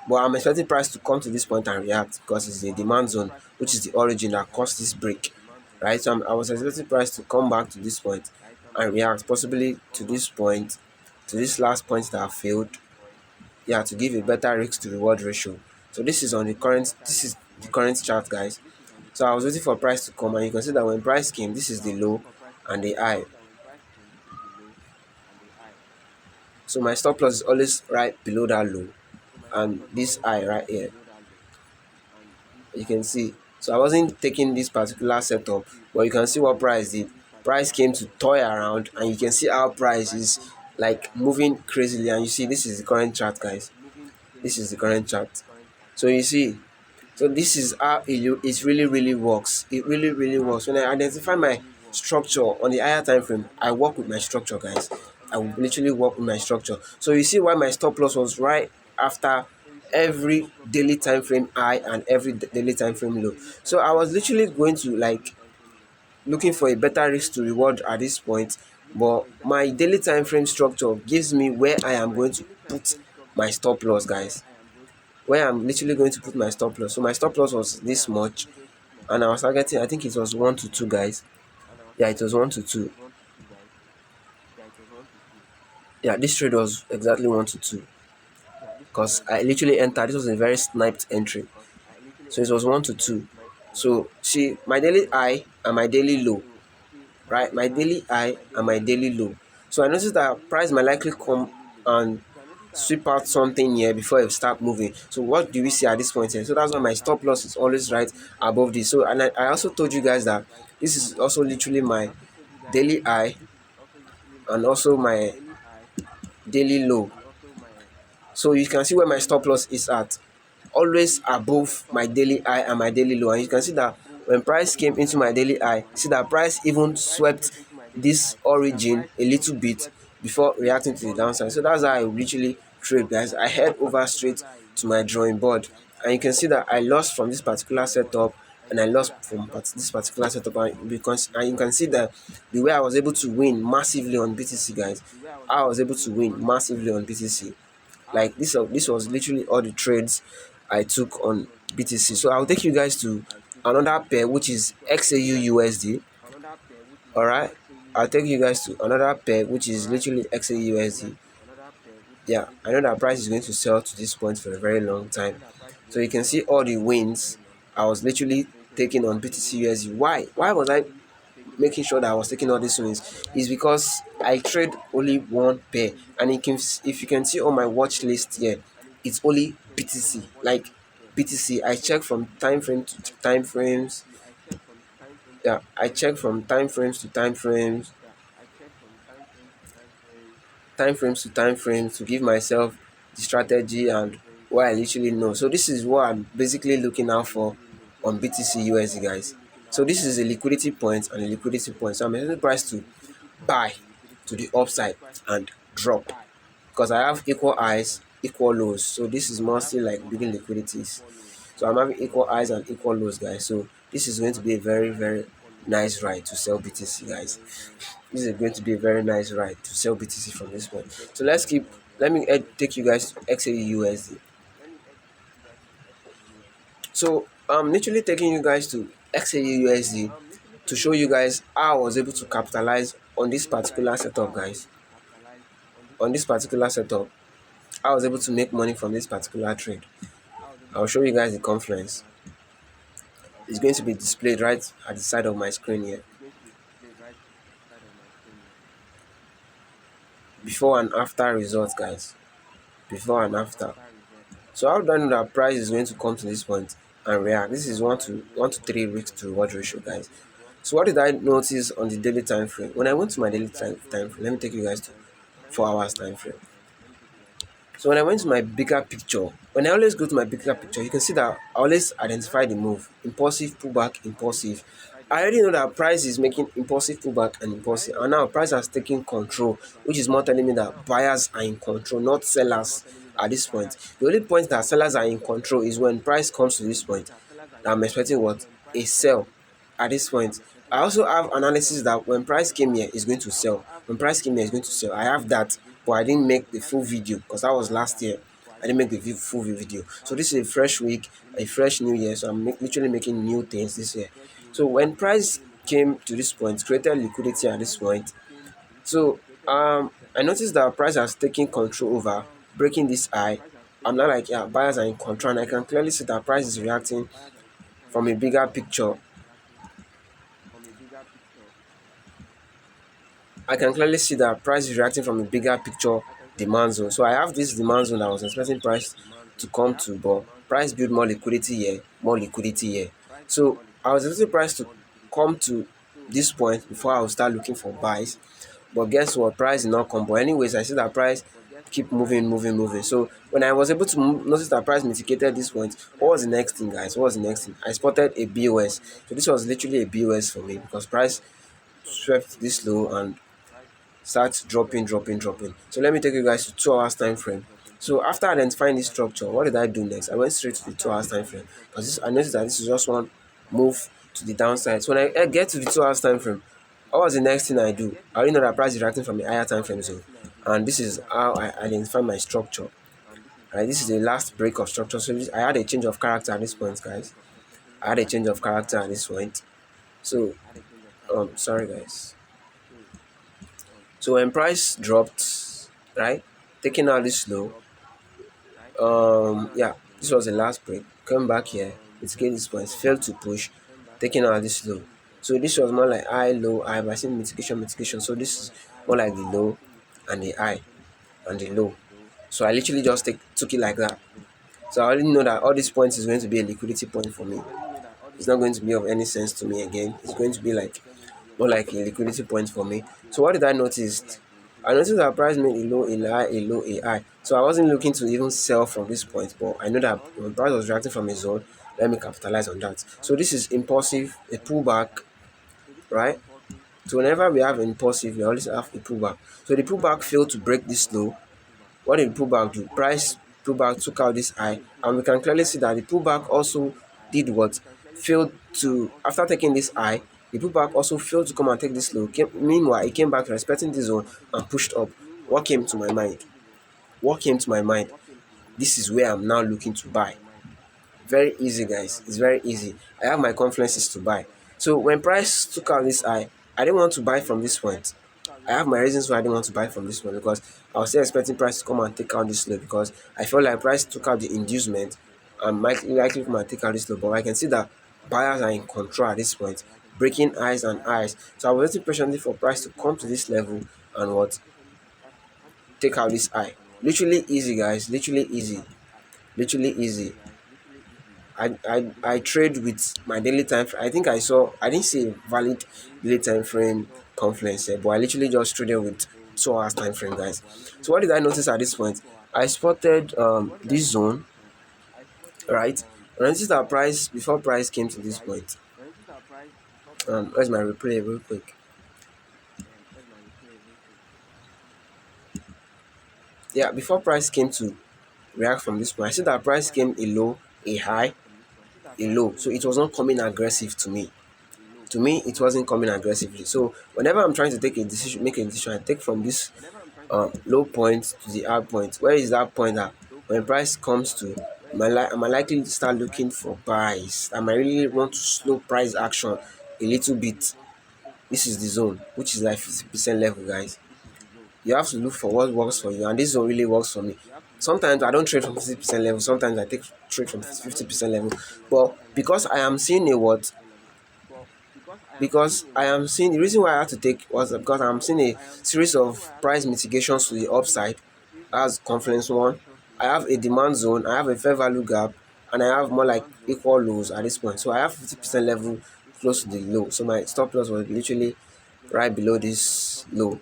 But I'm expecting price to come to this point and react because it's a demand zone, which is the origin that caused this break, right? So I was expecting price to come back to this point and react, possibly to this point, to this last point that failed, yeah, to give a better risk to reward ratio. So this is the current chart, guys. So I was waiting for price to come, and you can see that when price came, this is the low and the high. So my stop loss is always right below that low and this high right here. You can see. So I wasn't taking this particular setup, but you can see what price did. Price came to toy around, and you can see how price is like moving crazily. And you see, this is the current chart, guys. This is the current chart. So you see, So this is how it really really works. It really really works. When I identify my structure on the higher time frame, I work with my structure, guys. I will literally work with my structure. So you see why my stop loss was right after every daily time frame high and every daily time frame low. So I was literally going to like looking for a better risk to reward at this point, but my daily time frame structure gives me where I am going to put my stop loss, guys. Where I'm literally going to put my stop loss. So my stop loss was this much, and I was targeting, I think it was 1 to 2, guys. Yeah, it was 1 to 2. Yeah, this trade was exactly 1 to 2 because I literally entered. This was a very sniped entry. So it was 1 to 2. So see my daily high and my daily low, right? My daily high and my daily low. So I noticed that price might likely come and sweep out something here before it start moving. So what do we see at this point here? So that's why my stop loss is always right above this. So and I also told you guys that this is also literally my daily high and also my daily low. So you can see where my stop loss is at, always above my daily high and my daily low. And you can see that when price came into my daily high, see that price even swept this origin a little bit before reacting to the downside. So that's how I literally trade, guys. I head over straight to my drawing board, and you can see that I lost from this particular setup, and I lost from this particular setup, and because and you can see that the way I was able to win massively on BTC, guys. I was able to win massively on BTC. Like this was literally all the trades I took on BTC. So I'll take you guys to another pair, which is XAU USD. All right, I'll take you guys to another pair, which is literally XAU USD. Yeah, I know that price is going to sell to this point for a very long time. So you can see all the wins I was literally taking on BTC USD. Why was I making sure that I was taking all these wins? Is because I trade only one pair, and if you can see on my watch list here, it's only BTC. Like BTC, I check from time frame to time frames. Yeah, I check from time frames to time frames, to give myself the strategy and what I literally know. So this is what I'm basically looking out for on BTC USD, guys. So this is a liquidity point and a liquidity point. So I'm expecting price to buy to the upside and drop because I have equal highs, equal lows. So this is mostly like building liquidities. So I'm having equal highs and equal lows, guys. So this is going to be a very, very nice ride to sell BTC, guys. This is going to be a very nice ride to sell BTC from this point. So let me take you guys to XAU USD. So I'm literally taking you guys to XAU USD to show you guys how I was able to capitalize on this particular setup, guys. On this particular setup, I was able to make money from this particular trade. I'll show you guys the confluence. It's going to be displayed right at the side of my screen here. Before and after results, guys. Before and after. So how do I know that price is going to come to this point and react? This is 1 to 3 weeks to reward ratio, guys. So what did I notice on the daily time frame? When I went to my daily time frame, let me take you guys to 4 hours time frame. So when I went to my bigger picture, when I always go to my bigger picture, you can see that I always identify the move. Impulsive, pullback, impulsive. I already know that price is making impulsive pullback and impulsive. And now price has taken control, which is more telling me that buyers are in control, not sellers at this point. The only point that sellers are in control is when price comes to this point. I'm expecting what? A sell at this point. I also have analysis that when price came here, it's going to sell. When price came here, it's going to sell. I have that, but I didn't make the full video because that was last year. I didn't make the full video. So this is a fresh week, a fresh new year. So I'm literally making new things this year. So when price came to this point, created liquidity at this point. So I noticed that price has taken control over, breaking this high. I'm not like, yeah, buyers are in control, and I can clearly see that price is reacting from a bigger picture. I can clearly see that price is reacting from a bigger picture demand zone. So I have this demand zone that I was expecting price to come to, but price build more liquidity here, more liquidity here. So I was expecting price to come to this point before I will start looking for buys. But guess what? Price did not come. But anyways, I see that price keep moving. So when I was able to notice that price mitigated this point, what was the next thing, guys? What was the next thing? I spotted a BOS. So this was literally a BOS for me because price swept this low and starts dropping. So let me take you guys to 2 hours time frame. So after identifying this structure, what did I do next? I went straight to the 2 hours time frame because I noticed that this is just one move to the downside. So when I get to the 2 hours time frame, what was the next thing I do? I already know that price is reacting from a higher time frame zone, and this is how I identify my structure. Right, this is the last break of structure. So I had a change of character at this point, guys. I had a change of character at this point. So sorry guys. So when price dropped, right, taking out this low, yeah, this was the last break. Come back here, it's getting this points, failed to push, taking out this low. So this was more like high, low, high, but I see mitigation. So this is more like the low and the high and the low. So I literally just took it like that. So I already know that all these points is going to be a liquidity point for me. It's not going to be of any sense to me again. It's going to be like more like a liquidity point for me. So what did I notice? I noticed that price made a low, a high, a low, a high. So I wasn't looking to even sell from this point, but I know that when price was reacting from a zone, let me capitalize on that. So this is impulsive, a pullback, right? So whenever we have impulsive, we always have a pullback. So the pullback failed to break this low. What did the pullback do? Price pullback took out this high, and we can clearly see that the pullback also did what? Failed to, after taking this high, the pullback also failed to come and take this low. Meanwhile, it came back respecting this zone and pushed up. What came to my mind? What came to my mind? This is where I'm now looking to buy. Very easy, guys. It's very easy. I have my confluences to buy. So when price took out this high, I didn't want to buy from this point. I have my reasons why I didn't want to buy from this one because I was still expecting price to come and take out this low because I felt like price took out the inducement and might likely come and take out this low. But I can see that buyers are in control at this point, breaking highs and highs. So I was waiting patiently for price to come to this level and what? Take out this high. Literally easy, guys. Literally easy. Literally easy. I trade with my daily time frame. I think I didn't see a valid daily time frame confluence here, but I literally just traded with 2 hours time frame, guys. So what did I notice at this point? I spotted this zone, right? And I noticed that price before price came to this point. Where's my replay real quick? Yeah, before price came to react from this point, I see that price came a low, a high, a low. So it was not coming aggressive to me. To me, it wasn't coming aggressively. So whenever I'm trying to make a decision, I take from this low point to the high point. Where is that point at? When price comes to, am I likely to start looking for buys? Am I really want to slow price action a little bit? This is the zone, which is like 50% level, guys. You have to look for what works for you, and this zone really works for me. Sometimes I don't trade from 50% level. Sometimes I take trade from 50% level. But because I am seeing a what because I am seeing the reason why I had to take was because I'm seeing a series of price mitigations to the upside. That's confluence one. I have a demand zone, I have a fair value gap, and I have more like equal lows at this point. So I have 50% level close to the low. So my stop loss was literally right below this low,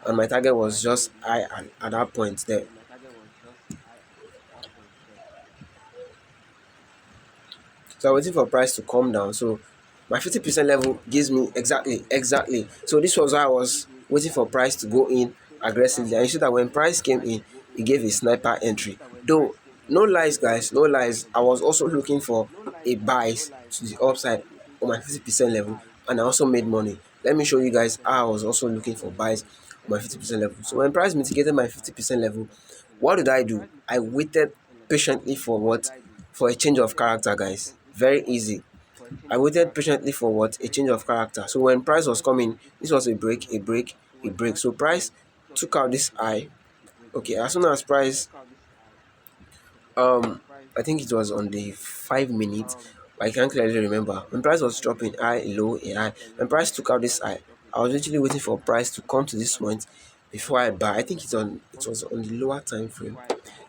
and my target was just high at that point there. So I was waiting for price to come down. So my 50% level gives me exactly. So this was why I was waiting for price to go in aggressively. And you see that when price came in, it gave a sniper entry. Though, no lies, guys, no lies. I was also looking for a buys to the upside on my 50% level, and I also made money. Let me show you guys how I was also looking for buys on my 50% level. So when price mitigated my 50% level, what did I do? I waited patiently for what? For a change of character, guys. Very easy. I waited patiently for what? A change of character. So when price was coming, this was a break, a break, a break. So price took out this high. Okay, as soon as price, I think it was on the 5 minutes. I can't clearly remember. When price was dropping high, low, a high. When price took out this high, I was literally waiting for price to come to this point before I buy. I think it was on the lower time frame.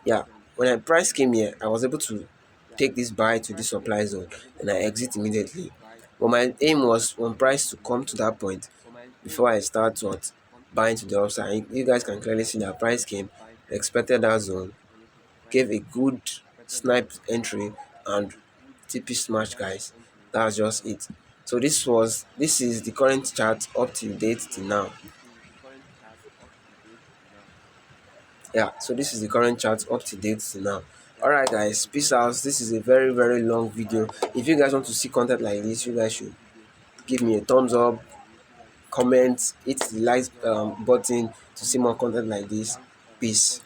Yeah, when I price came here, I was able to take this buy to this supply zone and I exit immediately. But my aim was when price to come to that point before I start what buying to the upside. You guys can clearly see that price came expected that zone, gave a good snipe entry, and TP smash, guys. That's just it. So this is the current chart up to date till now. Yeah, so this is the current chart up to date till now. Alright guys, peace out. This is a very very long video. If you guys want to see content like this, you guys should give me a thumbs up, comment, hit the like button to see more content like this. Peace.